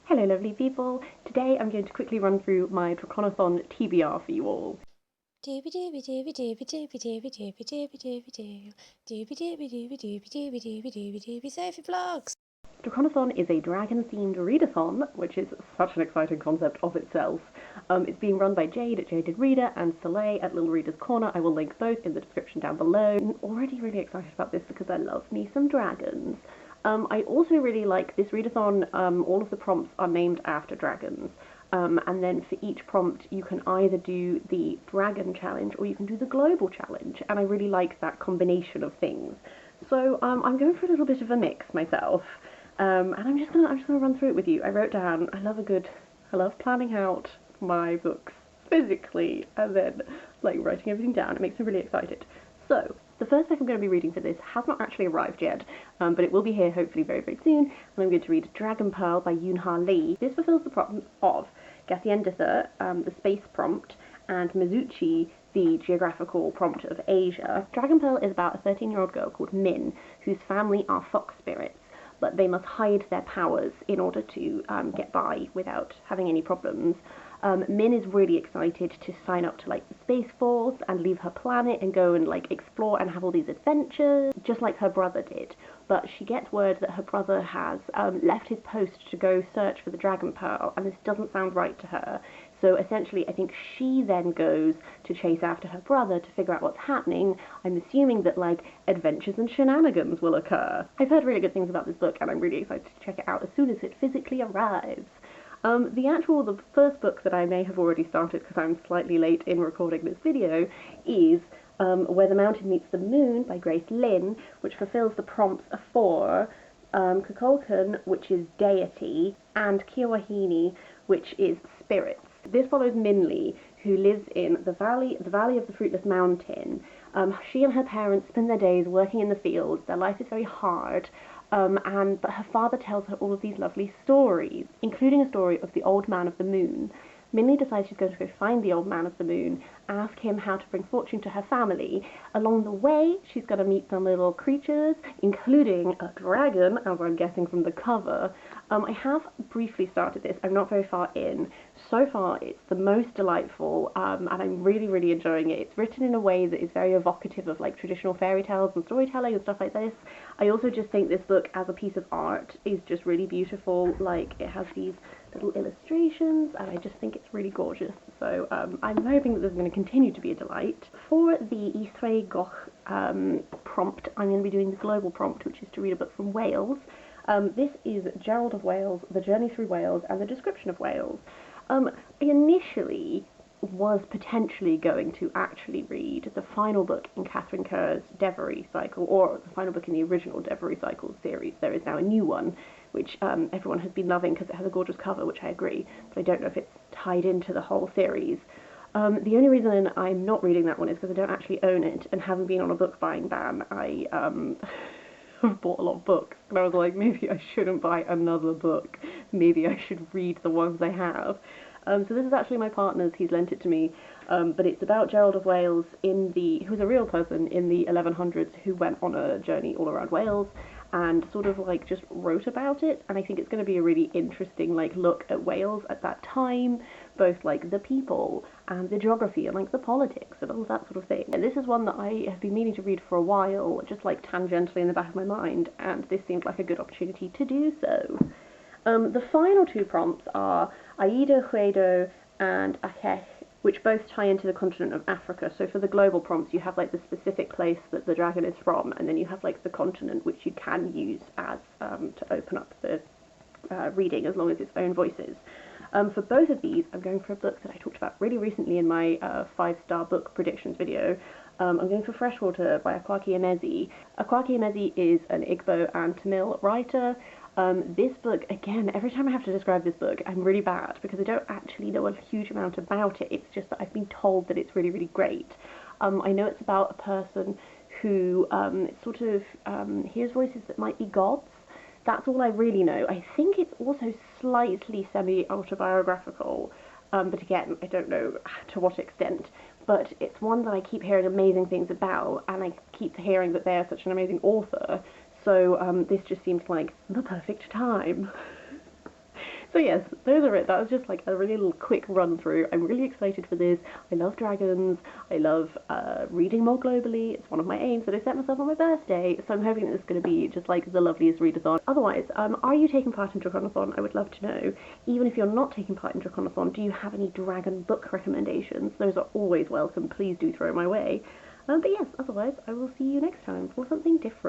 Hello lovely people, today I'm going to quickly run through my DraconAthon TBR for you all. Sophie vlogs. DraconAthon is a dragon-themed readathon, which is such an exciting concept of itself. It's being run by Jade at Jaded Reader and Soleil at Little Reader's Corner. I will link both in the description down below. I'm already really excited about this because I love me some dragons. I also really like this readathon. All of the prompts are named after dragons. And then for each prompt you can either do the dragon challenge or you can do the global challenge, and I really like that combination of things. So I'm going for a little bit of a mix myself. And I'm just gonna run through it with you. I wrote down, I love planning out my books physically and then like writing everything down. It makes me really excited. So the first book I'm going to be reading for this has not actually arrived yet, but it will be here hopefully very, very soon. And I'm going to read Dragon Pearl by Yoon Lee. This fulfills the prompts of Gathienditha, the space prompt, and Mizuchi, the geographical prompt of Asia. Dragon Pearl is about a 13-year-old girl called Min, whose family are fox spirits, but they must hide their powers in order to get by without having any problems. Min is really excited to sign up to like the Space Force and leave her planet and go and like explore and have all these adventures, just like her brother did. But she gets word that her brother has left his post to go search for the Dragon Pearl, and this doesn't sound right to her. So essentially, I think she then goes to chase after her brother to figure out what's happening. I'm assuming that like adventures and shenanigans will occur. I've heard really good things about this book, and I'm really excited to check it out as soon as it physically arrives. The first book that I may have already started because I'm slightly late in recording this video is Where the Mountain Meets the Moon by Grace Lynn, which fulfills the prompts for Kukulkan, which is deity, and Kiawahini, which is spirits. This follows Minli, who lives in the valley of the Fruitless Mountain. She and her parents spend their days working in the fields. Their life is very hard. But her father tells her all of these lovely stories, including a story of the Old Man of the Moon. Minnie decides she's going to go find the Old Man of the Moon, ask him how to bring fortune to her family. Along the way, she's going to meet some little creatures, including a dragon, as I'm guessing from the cover. I have briefly started this. I'm not very far in. So far, it's the most delightful, and I'm really, really enjoying it. It's written in a way that is very evocative of like traditional fairy tales and storytelling and stuff like this. I also just think this book, as a piece of art, is just really beautiful. Like, it has these little illustrations, and I just think it's really gorgeous. So I'm hoping that this is going to continue to be a delight. For the Isre Goch prompt, I'm going to be doing the global prompt, which is to read a book from Wales. This is Gerald of Wales, The Journey Through Wales, and the Description of Wales. I initially was potentially going to actually read the final book in Catherine Kerr's Devery cycle, or the final book in the original Devery cycle series. There is now a new one, which everyone has been loving because it has a gorgeous cover, which I agree, but I don't know if it's tied into the whole series. The only reason I'm not reading that one is because I don't actually own it, and having been on a book buying ban, I have bought a lot of books, and I was like, maybe I shouldn't buy another book. Maybe I should read the ones I have. So this is actually my partner's. He's lent it to me, but it's about Gerald of Wales who's a real person in the 1100s who went on a journey all around Wales and sort of like just wrote about it. And I think it's going to be a really interesting like look at Wales at that time, both like the people and the geography and like the politics and all that sort of thing. And this is one that I have been meaning to read for a while, just like tangentially in the back of my mind, and this seemed like a good opportunity to do so. The final two prompts are Aida Huedo and Akwaeke, which both tie into the continent of Africa. So for the global prompts, you have like the specific place that the dragon is from, and then you have like the continent, which you can use as to open up the reading as long as it's own voices. For both of these, I'm going for a book that I talked about really recently in my 5-star book predictions video. I'm going for Freshwater by Akwaeke Emezi. Akwaeke Emezi is an Igbo and Tamil writer. This book, again, every time I have to describe this book, I'm really bad because I don't actually know a huge amount about it. It's just that I've been told that it's really, really great. I know it's about a person who sort of hears voices that might be gods. That's all I really know. I think it's also slightly semi-autobiographical, but again, I don't know to what extent. But it's one that I keep hearing amazing things about, and I keep hearing that they're such an amazing author. So this just seems like the perfect time. So yes, those are it. That was just like a really little quick run through. I'm really excited for this. I love dragons. I love reading more globally. It's one of my aims that I set myself on my birthday. So I'm hoping that it's going to be just like the loveliest readathon. Otherwise, are you taking part in DraconAthon? I would love to know. Even if you're not taking part in DraconAthon, do you have any dragon book recommendations? Those are always welcome. Please do throw my way. But yes, otherwise, I will see you next time for something different.